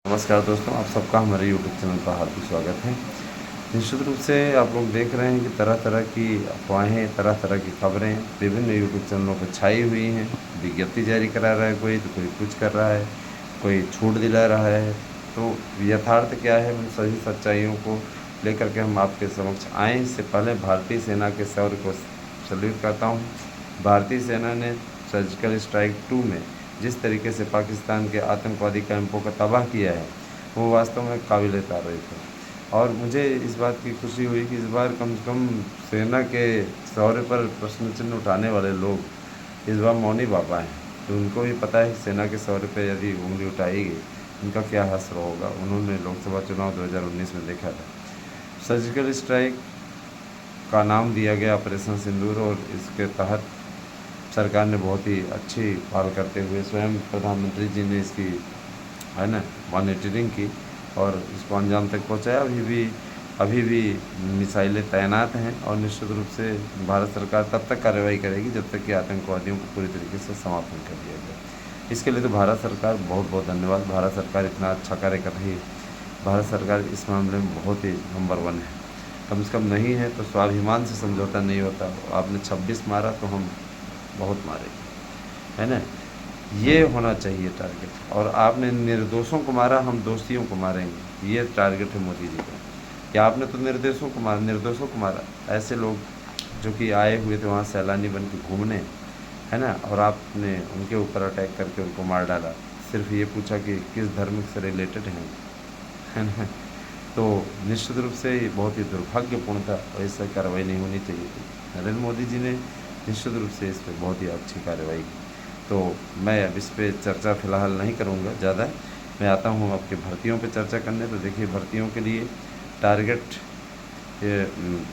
नमस्कार दोस्तों, आप सबका हमारे यूट्यूब चैनल पर हार्दिक स्वागत है। निश्चित रूप से आप लोग देख रहे हैं कि तरह-तरह की अफ़वाहें, तरह-तरह की खबरें विभिन्न यूट्यूब चैनलों पर छाई हुई हैं। विज्ञप्ति जारी करा रहा है कोई, तो कोई कुछ कर रहा है, कोई छूट दिला रहा है। तो यथार्थ क्या है, उन सभी सच्चाइयों को लेकर के हम आपके समक्ष आए। इससे पहले भारतीय सेना के शौर्य को सैल्यूट करता हूँ। भारतीय सेना ने सर्जिकल स्ट्राइक 2 में जिस तरीके से पाकिस्तान के आतंकवादी कैंपों को तबाह किया है, वो वास्तव में काबिल तारीफ़ है। और मुझे इस बात की खुशी हुई कि इस बार कम से कम सेना के शौर्य पर प्रश्न चिन्ह उठाने वाले लोग इस बार मौनी बाबा हैं। तो उनको भी पता है कि सेना के शौर्य पर यदि उंगली उठाई गई, उनका क्या हश्र होगा। उन्होंने लोकसभा चुनाव 2019 में देखा था। सर्जिकल स्ट्राइक का नाम दिया गया ऑपरेशन सिंदूर, और इसके तहत सरकार ने बहुत ही अच्छी पहल करते हुए स्वयं प्रधानमंत्री जी ने इसकी मॉनिटरिंग की और इसको अंजाम तक पहुंचाया। अभी भी मिसाइलें तैनात हैं और निश्चित रूप से भारत सरकार तब तक कार्रवाई करेगी जब तक कि आतंकवादियों को पूरी तरीके से समाप्त नहीं कर दिया जाए। इसके लिए तो भारत सरकार बहुत बहुत धन्यवाद। भारत सरकार इतना अच्छा कार्य कर रही है। भारत सरकार इस मामले में बहुत ही नंबर 1 है। कम से कम नहीं है तो स्वाभिमान से समझौता नहीं होता। आपने 26 मारा तो हम बहुत मारेंगे, है ना। ये होना चाहिए टारगेट। और आपने निर्दोषों को मारा, हम दोषियों को मारेंगे, ये टारगेट है मोदी जी का। कि आपने तो निर्दोषों को मारा। ऐसे लोग जो कि आए हुए थे वहाँ सैलानी बन के घूमने, है ना, और आपने उनके ऊपर अटैक करके उनको मार डाला। सिर्फ ये पूछा कि किस धर्म से रिलेटेड हैं, है ना। तो निश्चित रूप से ये बहुत ही दुर्भाग्यपूर्ण था और इस पर कार्रवाई नहीं होनी चाहिए थी। नरेंद्र मोदी जी ने निश्चित रूप से इस पर बहुत ही अच्छी कार्रवाई की। तो मैं अब इस पर चर्चा फ़िलहाल नहीं करूँगा ज़्यादा। मैं आता हूँ आपके भर्तियों पे चर्चा करने। तो देखिए, भर्तियों के लिए टारगेट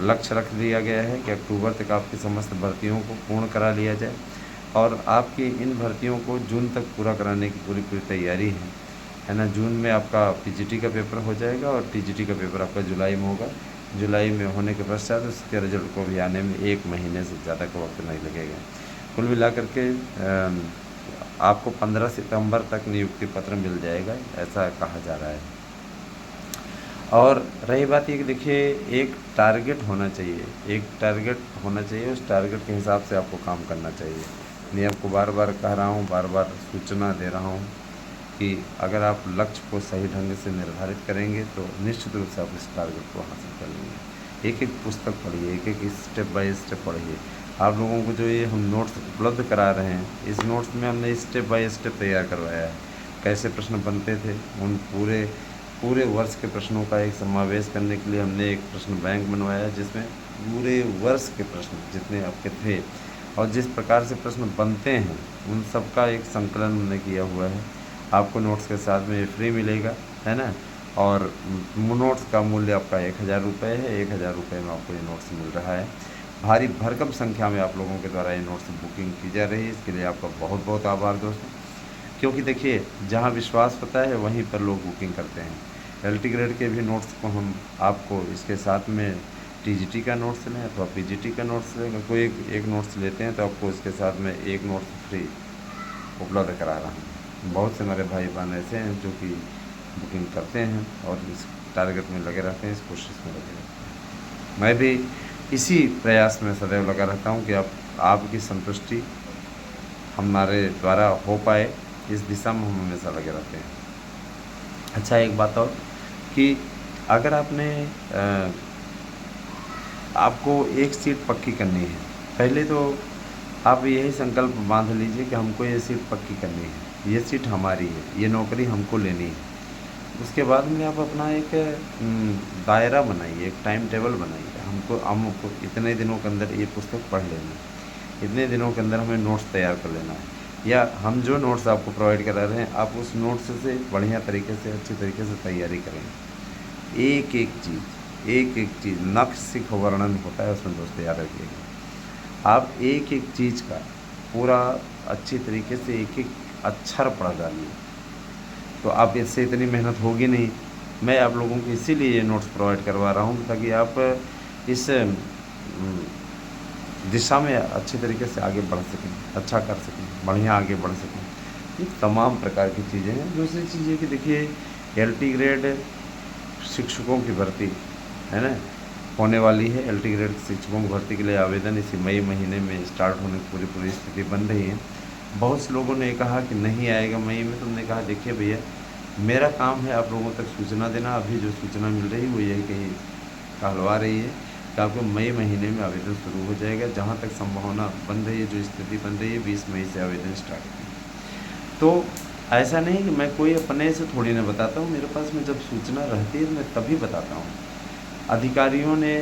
लक्ष्य रख दिया गया है कि अक्टूबर तक आपकी समस्त भर्तियों को पूर्ण करा लिया जाए, और आपकी इन भर्तियों को जून तक पूरा कराने की पूरी तैयारी है ना। जून में आपका पीजीटी का पेपर हो जाएगा और टीजीटी का पेपर आपका जुलाई में होगा। जुलाई में होने के पश्चात उसके रिजल्ट को भी आने में 1 महीने से ज़्यादा का वक्त नहीं लगेगा। कुल मिलाकर के आपको 15 सितंबर तक नियुक्ति पत्र मिल जाएगा, ऐसा कहा जा रहा है। और रही बात ये कि देखिए, एक टारगेट होना चाहिए, उस टारगेट के हिसाब से आपको काम करना चाहिए। मैं आपको बार बार कह रहा हूँ, बार बार सूचना दे रहा हूँ कि अगर आप लक्ष्य को सही ढंग से निर्धारित करेंगे तो निश्चित रूप से आप इस टारगेट को हासिल कर लेंगे। एक एक पुस्तक पढ़िए, एक एक स्टेप बाय स्टेप पढ़िए। आप लोगों को जो ये हम नोट्स उपलब्ध करा रहे हैं, इस नोट्स में हमने स्टेप बाय स्टेप तैयार करवाया है। कैसे प्रश्न बनते थे, उन पूरे वर्ष के प्रश्नों का एक समावेश करने के लिए हमने एक प्रश्न बैंक बनवाया, जिसमें पूरे वर्ष के प्रश्न जितने आपके थे और जिस प्रकार से प्रश्न बनते हैं, उन सब का एक संकलन हमने किया हुआ है। आपको नोट्स के साथ में ये फ्री मिलेगा, है ना। और नोट्स का मूल्य आपका 1000 रुपये है। 1000 रुपये में आपको ये नोट्स मिल रहा है। भारी भरकम संख्या में आप लोगों के द्वारा ये नोट्स बुकिंग की जा रही है। इसके लिए आपका बहुत बहुत आभार दोस्तों। क्योंकि देखिए, जहाँ विश्वास होता है वहीं पर लोग बुकिंग करते हैं। एलटी ग्रेड के भी नोट्स को हम आपको इसके साथ में टीजीटी का नोट्स लें अथवा पीजीटी का नोट्स लें, अगर कोई एक नोट्स लेते हैं तो आपको इसके साथ में एक नोट्स फ्री उपलब्ध करा रहा हूँ। बहुत से हमारे भाई बहन ऐसे हैं जो कि बुकिंग करते हैं और इस टारगेट में लगे रहते हैं, इस कोशिश में लगे रहते हैं। मैं भी इसी प्रयास में सदैव लगा रहता हूँ कि आपकी संतुष्टि हमारे द्वारा हो पाए, इस दिशा में हम हमेशा लगे रहते हैं। अच्छा, एक बात और कि अगर आपको एक सीट पक्की करनी है, पहले तो आप यही संकल्प बांध लीजिए कि हमको ये सीट पक्की करनी है, ये सीट हमारी है, ये नौकरी हमको लेनी है। उसके बाद में आप अपना एक दायरा बनाइए, एक टाइम टेबल बनाइए। हमको इतने दिनों के अंदर ये पुस्तक पढ़ लेना है, इतने दिनों के अंदर हमें नोट्स तैयार कर लेना है, या हम जो नोट्स आपको प्रोवाइड करा रहे हैं, आप उस नोट्स से बढ़िया तरीके से, अच्छी तरीके से तैयारी करें। एक एक चीज़ नक्सिक वर्णन होता है उसमें दोस्त, याद रखिएगा। आप एक एक चीज़ का पूरा अच्छी तरीके से एक एक अक्षर पढ़ डालिए, तो आप इससे इतनी मेहनत होगी नहीं। मैं आप लोगों को इसीलिए ये नोट्स प्रोवाइड करवा रहा हूँ ताकि आप इस दिशा में अच्छी तरीके से आगे बढ़ सकें, अच्छा कर सकें, बढ़िया आगे बढ़ सकें। ये तमाम प्रकार की चीज़ें हैं। दूसरी चीज़ ये कि देखिए, LT ग्रेड शिक्षकों की भर्ती है ना होने वाली है। LT ग्रेड शिक्षकों की भर्ती के लिए आवेदन इसी मई महीने में स्टार्ट होने की पूरी स्थिति बन रही है। बहुत से लोगों ने कहा कि नहीं आएगा मई में, तो हमने कहा देखिए भैया, मेरा काम है आप लोगों तक सूचना देना। अभी जो सूचना मिल रही है वो यही कहीं कहलवा रही है कि आपको मई महीने में आवेदन शुरू हो जाएगा। जहाँ तक संभावना बन रही है, जो स्थिति बन रही है, 20 मई से आवेदन स्टार्ट की। तो ऐसा नहीं कि मैं कोई अपने से थोड़ी ना बताता हूँ, मेरे पास में जब सूचना रहती है मैं तभी बताता हूँ। अधिकारियों ने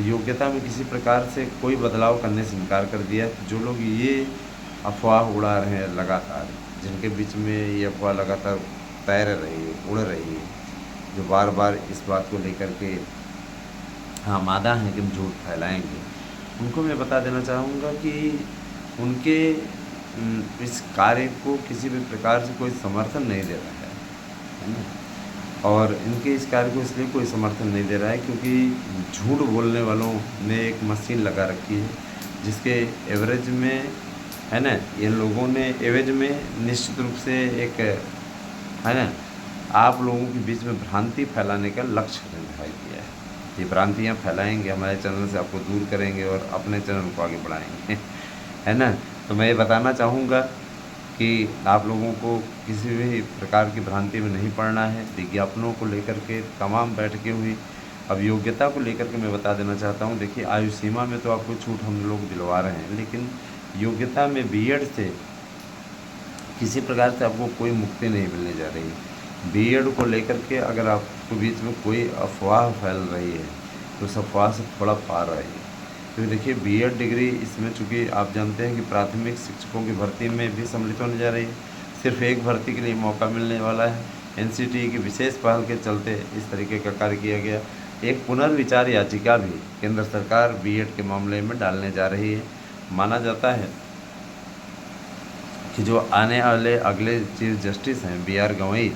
योग्यता में किसी प्रकार से कोई बदलाव करने से इनकार कर दिया। जो लोग ये अफवाह उड़ा रहे हैं लगातार, जिनके बीच में ये अफवाह लगातार तैर रही है, उड़ रही है, जो बार बार इस बात को लेकर के आमादा हैं कि हम झूठ फैलाएंगे, उनको मैं बता देना चाहूँगा कि उनके इस कार्य को किसी भी प्रकार से कोई समर्थन नहीं दे रहा है ना। और इनके इस कार्य को इसलिए कोई समर्थन नहीं दे रहा है क्योंकि झूठ बोलने वालों ने एक मशीन लगा रखी है, जिसके एवरेज में है ना, ये लोगों ने एवरेज में निश्चित रूप से एक है ना आप लोगों के बीच में भ्रांति फैलाने का लक्ष्य निर्धारित किया है। ये भ्रांतियाँ फैलाएंगे, हमारे चैनल से आपको दूर करेंगे और अपने चैनल को आगे बढ़ाएंगे है ना। तो मैं ये बताना चाहूँगा कि आप लोगों को किसी भी प्रकार की भ्रांति में नहीं पड़ना है। विज्ञापनों को लेकर के तमाम बैठकें हुई। अब योग्यता को लेकर के मैं बता देना चाहता हूँ, देखिए आयु सीमा में तो आपको छूट हम लोग दिलवा रहे हैं, लेकिन योग्यता में बीएड से किसी प्रकार से आपको कोई मुक्ति नहीं मिलने जा रही। बीएड को लेकर के अगर आपको बीच में कोई अफवाह फैल रही है तो उस अफवाह से थोड़ा पार आइए। क्योंकि देखिए बीएड डिग्री इसमें, चूँकि आप जानते हैं कि प्राथमिक शिक्षकों की भर्ती में भी सम्मिलित होने जा रही है, सिर्फ एक भर्ती के लिए मौका मिलने वाला है। एनसीटी की विशेष पहल के चलते इस तरीके का कार्य किया गया। एक पुनर्विचार याचिका भी केंद्र सरकार बीएड के मामले में डालने जा रही है। माना जाता है कि जो आने वाले अगले चीफ जस्टिस हैं BR गवई,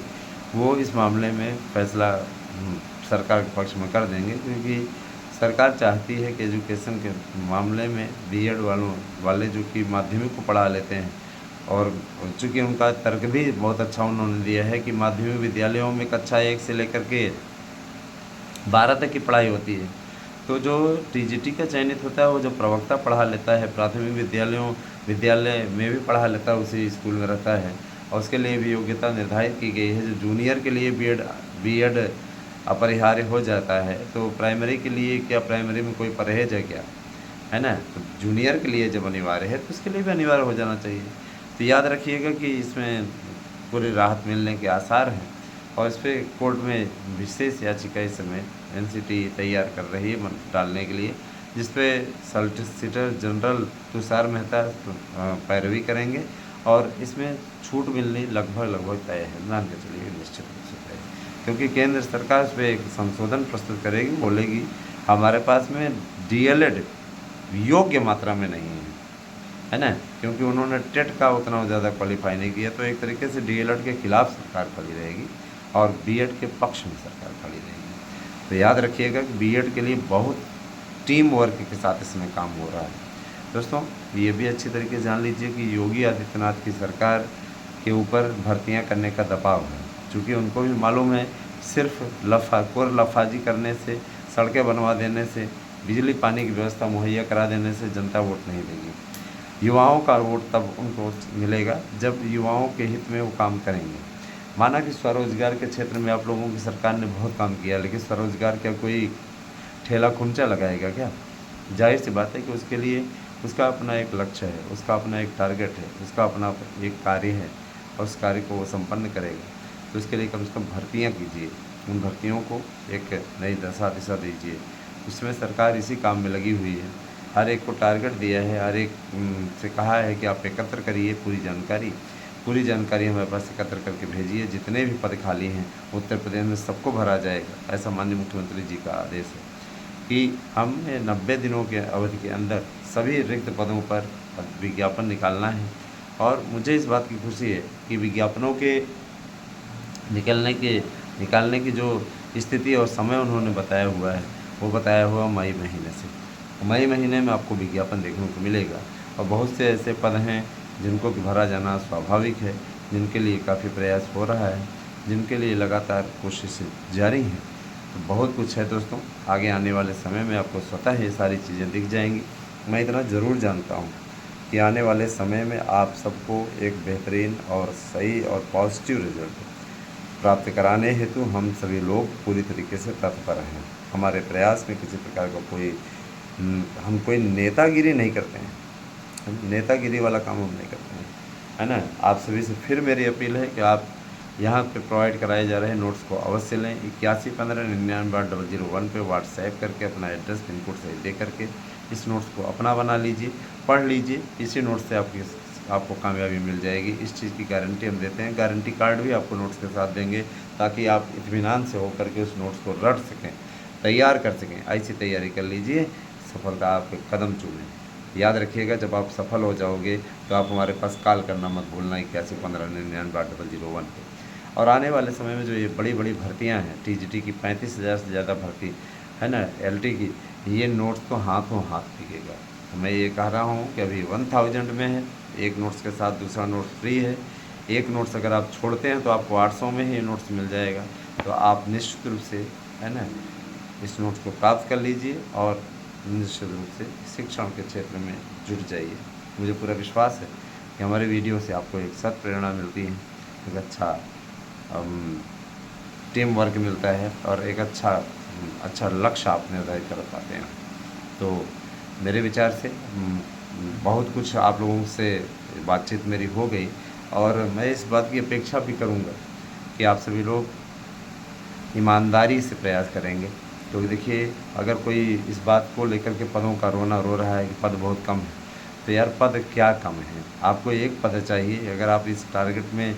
वो इस मामले में फैसला सरकार के पक्ष में कर देंगे, क्योंकि सरकार चाहती है कि एजुकेशन के मामले में बीएड वाले जो कि माध्यमिक को पढ़ा लेते हैं, और चूँकि उनका तर्क भी बहुत अच्छा उन्होंने दिया है कि माध्यमिक विद्यालयों में कक्षा 1 से लेकर के 12 तक की पढ़ाई होती है, तो जो टीजीटी का चयनित होता है वो जो प्रवक्ता पढ़ा लेता है, प्राथमिक विद्यालय में भी पढ़ा लेता है, उसी स्कूल में रहता है, और उसके लिए भी योग्यता निर्धारित की गई है। जो जूनियर के लिए बीएड अपरिहार्य हो जाता है, तो प्राइमरी के लिए क्या, प्राइमरी में कोई परहेज है क्या, है ना। तो जूनियर के लिए जब अनिवार्य है तो उसके लिए भी अनिवार्य हो जाना चाहिए। तो याद रखिएगा कि इसमें पूरी राहत मिलने के आसार हैं, और इस पर कोर्ट में विशेष याचिका इस समय एनसीटी तैयार कर रही है डालने के लिए, जिस पे सॉलिसिटर जनरल तुषार मेहता पैरवी करेंगे, और इसमें छूट मिलनी लगभग तय है, मान के चलिए निश्चित रूप से तय है। क्योंकि केंद्र सरकार इस पर एक संशोधन प्रस्तुत करेगी, बोलेगी हमारे पास में डीएलएड योग्य मात्रा में नहीं है ना, क्योंकि उन्होंने टेट का उतना ज़्यादा क्वालिफाई नहीं किया। तो एक तरीके से डीएलएड के खिलाफ सरकार खड़ी रहेगी और बीएड के पक्ष में सरकार खड़ी रहेगी। तो याद रखिएगा कि बीएड के लिए बहुत टीम वर्क के साथ इसमें काम हो रहा है। दोस्तों, ये भी अच्छी तरीके से जान लीजिए कि योगी आदित्यनाथ की सरकार के ऊपर भर्तियां करने का दबाव है, क्योंकि उनको भी मालूम है सिर्फ लफाजी करने से, सड़कें बनवा देने से, बिजली पानी की व्यवस्था मुहैया करा देने से जनता वोट नहीं देगी। युवाओं का वोट तब उनको मिलेगा जब युवाओं के हित में वो काम करेंगे। माना कि स्वरोजगार के क्षेत्र में आप लोगों की सरकार ने बहुत काम किया, लेकिन स्वरोजगार क्या कोई ठेला खुमचा लगाएगा क्या? जाहिर सी बात है कि उसके लिए उसका अपना एक लक्ष्य है, उसका अपना एक टारगेट है, उसका अपना एक कार्य है, और उस कार्य को वो संपन्न करेगा। तो इसके लिए कम से कम भर्तियाँ कीजिए, उन भर्तियों को एक नई दिशा दीजिए। उसमें सरकार इसी काम में लगी हुई है। हर एक को टारगेट दिया है, हर एक से कहा है कि आप एकत्र करिए पूरी जानकारी हमारे पास एकत्र करके भेजिए। जितने भी पद खाली हैं उत्तर प्रदेश में सबको भरा जाएगा, ऐसा माननीय मुख्यमंत्री जी का आदेश है कि हमें 90 दिनों के अवधि के अंदर सभी रिक्त पदों पर विज्ञापन निकालना है। और मुझे इस बात की खुशी है कि विज्ञापनों के निकालने की जो स्थिति और समय उन्होंने बताया हुआ है, वो बताया हुआ मई महीने से। मई महीने में आपको विज्ञापन देखने को मिलेगा, और बहुत से ऐसे पद हैं जिनको कि भरा जाना स्वाभाविक है, जिनके लिए काफ़ी प्रयास हो रहा है। जिनके लिए लगातार कोशिशें जारी हैं। तो बहुत कुछ है दोस्तों, आगे आने वाले समय में आपको स्वतः ये सारी चीज़ें दिख जाएंगी। मैं इतना ज़रूर जानता हूँ कि आने वाले समय में आप सबको एक बेहतरीन और सही और पॉजिटिव रिजल्ट प्राप्त कराने हेतु हम सभी लोग पूरी तरीके से तत्पर हैं। हमारे प्रयास में किसी प्रकार का हम कोई नेतागिरी नहीं करते हैं, नेतागिरी वाला काम हम नहीं करते हैं, है ना। आप सभी से फिर मेरी अपील है कि आप यहाँ पे प्रोवाइड कराए जा रहे नोट्स को अवश्य लें। 8115998001 पे व्हाट्सएप करके अपना एड्रेस पिन कोड सही दे करके इस नोट्स को अपना बना लीजिए, पढ़ लीजिए। इसी नोट्स से आपको कामयाबी मिल जाएगी। इस चीज़ की गारंटी हम देते हैं। गारंटी कार्ड भी आपको नोट्स के साथ देंगे ताकि आप इत्मीनान से होकर के उस नोट्स को रट सकें, तैयार कर सकें। ऐसी तैयारी कर लीजिए, सफलता आपके कदम चूमें। याद रखिएगा, जब आप सफल हो जाओगे तो आप हमारे पास कॉल करना मत भूलना, 8115998001 पे। और आने वाले समय में जो ये बड़ी बड़ी भर्तियां हैं, टीजीटी की 35,000 से ज़्यादा भर्ती है ना, एलटी की, ये नोट्स तो हाथों हाथ बिकेगा। तो मैं ये कह रहा हूँ कि अभी 1000 में है, एक नोट्स के साथ दूसरा नोट्स फ्री है। एक नोट्स अगर आप छोड़ते हैं तो आपको 800 में ही नोट्स मिल जाएगा। तो आप निश्चित रूप से, है ना, इस नोट्स को प्राप्त कर लीजिए और निश्चित रूप से शिक्षण के क्षेत्र में जुट जाइए। मुझे पूरा विश्वास है कि हमारे वीडियो से आपको एक सत प्रेरणा मिलती है, एक अच्छा टीम वर्क मिलता है और एक अच्छा लक्ष्य आप निर्धारित कर पाते हैं। तो मेरे विचार से बहुत कुछ आप लोगों से बातचीत मेरी हो गई और मैं इस बात की अपेक्षा भी करूंगा कि आप सभी लोग ईमानदारी से प्रयास करेंगे। क्योंकि देखिए, अगर कोई इस बात को लेकर के पदों का रोना रो रहा है कि पद बहुत कम है, तो यार पद क्या कम है, आपको एक पद चाहिए। अगर आप इस टारगेट में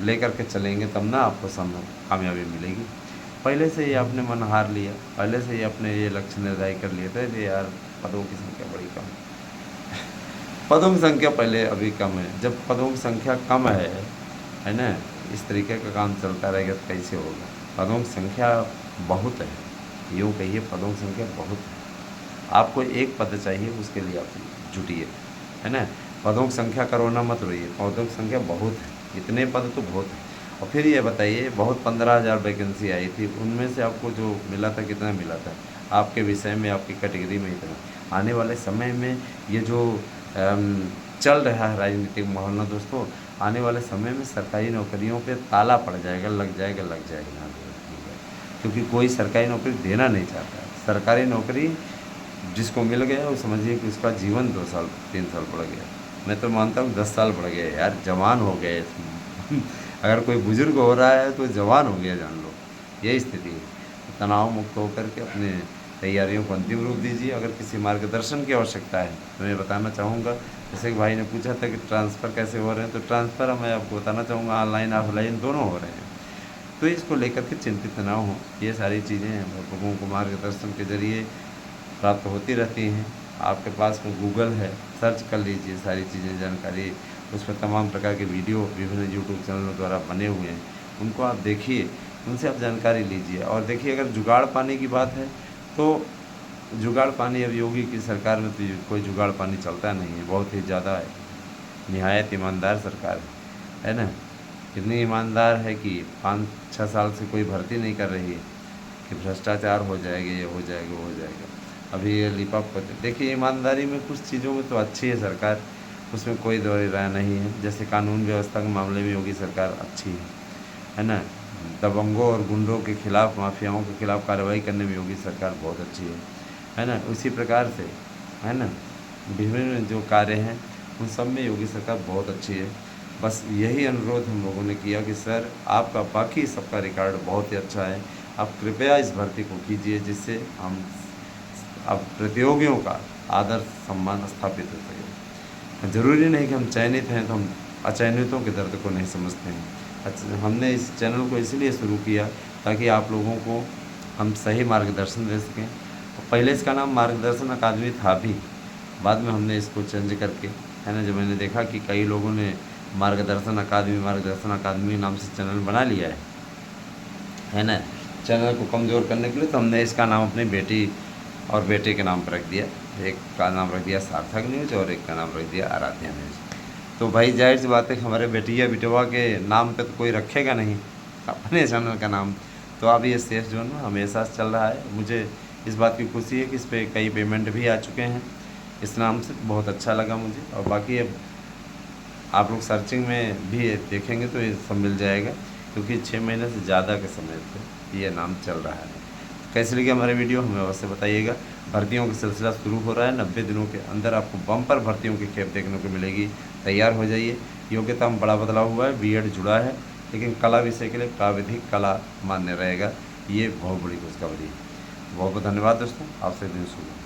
लेकर के चलेंगे तब ना आपको कामयाबी मिलेगी। पहले से ही आपने मन हार लिया, पहले से ही अपने ये लक्ष्य निर्धारित कर लिए थे कि यार पदों की संख्या बड़ी कम है। पदों की संख्या पहले अभी कम है। जब पदों की संख्या कम है ना, इस तरीके का काम चलता रहेगा तो कैसे होगा। पदों की संख्या बहुत है, यूँ कहिए पदों की संख्या बहुत है। आपको एक पद चाहिए, उसके लिए आप जुटिए, है ना। पदों की संख्या करो ना मत रोइए, पदों की संख्या बहुत है, इतने पद तो बहुत है। और फिर ये बताइए, बहुत 15,000 वैकेंसी आई थी, उनमें से आपको जो मिला था कितना मिला था आपके विषय में, आपकी कैटेगरी में इतना। आने वाले समय में ये जो चल रहा है राजनीतिक माहौल ना दोस्तों, आने वाले समय में सरकारी नौकरियों पे ताला पड़ जाएगा, लग जाएगा ना, क्योंकि कोई सरकारी नौकरी देना नहीं चाहता। सरकारी नौकरी जिसको मिल गया वो समझिए कि उसका जीवन 2 साल 3 साल बढ़ गया। मैं तो मानता हूँ 10 साल बढ़ गए यार, जवान हो गए। अगर कोई बुजुर्ग हो रहा है तो जवान हो गया, जान लो, यही स्थिति है। तनाव मुक्त होकर के अपने तैयारियों को अंतिम रूप दीजिए। अगर किसी मार्गदर्शन की आवश्यकता है तो मैं बताना चाहूँगा, जैसे कि भाई ने पूछा था कि ट्रांसफ़र कैसे हो रहे हैं, तो ट्रांसफ़र मैं आपको बताना चाहूँगा ऑनलाइन ऑफलाइन दोनों हो रहे हैं। तो इसको लेकर के चिंतित ना हो, ये सारी चीज़ें लोगों को मार्गदर्शन के ज़रिए प्राप्त होती रहती हैं। आपके पास में गूगल है, सर्च कर लीजिए सारी चीज़ें, जानकारी उस पर तमाम प्रकार के वीडियो विभिन्न यूट्यूब चैनलों द्वारा बने हुए हैं, उनको आप देखिए, उनसे आप जानकारी लीजिए। और देखिए, अगर जुगाड़ पानी की बात है तो जुगाड़ पानी अब योगी की सरकार में तो कोई जुगाड़ पानी चलता नहीं है। बहुत ही ज़्यादा निहायत ईमानदार सरकार है ना। इतनी ईमानदार है कि 5-6 साल से कोई भर्ती नहीं कर रही है कि भ्रष्टाचार हो जाएगा, ये हो जाएगा, वो हो जाएगा। अभी ये लिपअप करते, देखिए ईमानदारी में कुछ चीज़ों में तो अच्छी है सरकार, उसमें कोई दो राय नहीं है। जैसे कानून व्यवस्था के मामले में योगी सरकार अच्छी है ना। दबंगों और गुंडों के खिलाफ, माफियाओं के खिलाफ कार्रवाई करने में योगी सरकार बहुत अच्छी है ना। उसी प्रकार से, है ना, विभिन्न जो कार्य हैं उन सब में योगी सरकार बहुत अच्छी है। बस यही अनुरोध हम लोगों ने किया कि सर आपका बाकी सबका रिकॉर्ड बहुत ही अच्छा है, आप कृपया इस भर्ती को कीजिए, जिससे हम अब प्रतियोगियों का आदर सम्मान स्थापित हो सके। ज़रूरी नहीं कि हम चयनित हैं तो हम अचयनितों के दर्द को नहीं समझते हैं। हमने इस चैनल को इसलिए शुरू किया ताकि आप लोगों को हम सही मार्गदर्शन दे सकें। तो पहले इसका नाम मार्गदर्शन अकादमी था भी, बाद में हमने इसको चेंज करके, है ना, जब मैंने देखा कि कई लोगों ने मार्गदर्शन अकादमी नाम से चैनल बना लिया है ना, चैनल को कमज़ोर करने के लिए, तो हमने इसका नाम अपनी बेटी और बेटे के नाम पर रख दिया। एक का नाम रख दिया सार्थक न्यूज़ और एक का नाम रख दिया आराध्या न्यूज़। तो भाई जाहिर सी बात है कि हमारे बेटिया बिटवा के नाम पे तो कोई रखेगा नहीं, अपने चैनल का नाम। तो अब ये सेफ जोन में हमेशा से चल रहा है। मुझे इस बात की खुशी है कि इस पर कई पेमेंट भी आ चुके हैं इस नाम से, बहुत अच्छा लगा मुझे। और बाकी अब आप लोग सर्चिंग में भी देखेंगे तो ये सब मिल जाएगा, क्योंकि 6 महीने से ज़्यादा के समय से ये नाम चल रहा है। कैसे लगे हमारे वीडियो हमें अवश्य बताइएगा। भर्तियों का सिलसिला शुरू हो रहा है, 90 दिनों के अंदर आपको बम्पर भर्तियों की खेप देखने को मिलेगी। तैयार हो जाइए। योग्यता में बड़ा बदलाव हुआ है, बीएड जुड़ा है, लेकिन कला विषय के लिए प्राविधिक कला मान्य रहेगा। ये बहुत बड़ी खुशखबरी है। बहुत बहुत धन्यवाद दोस्तों, आपसे दिन शुरू।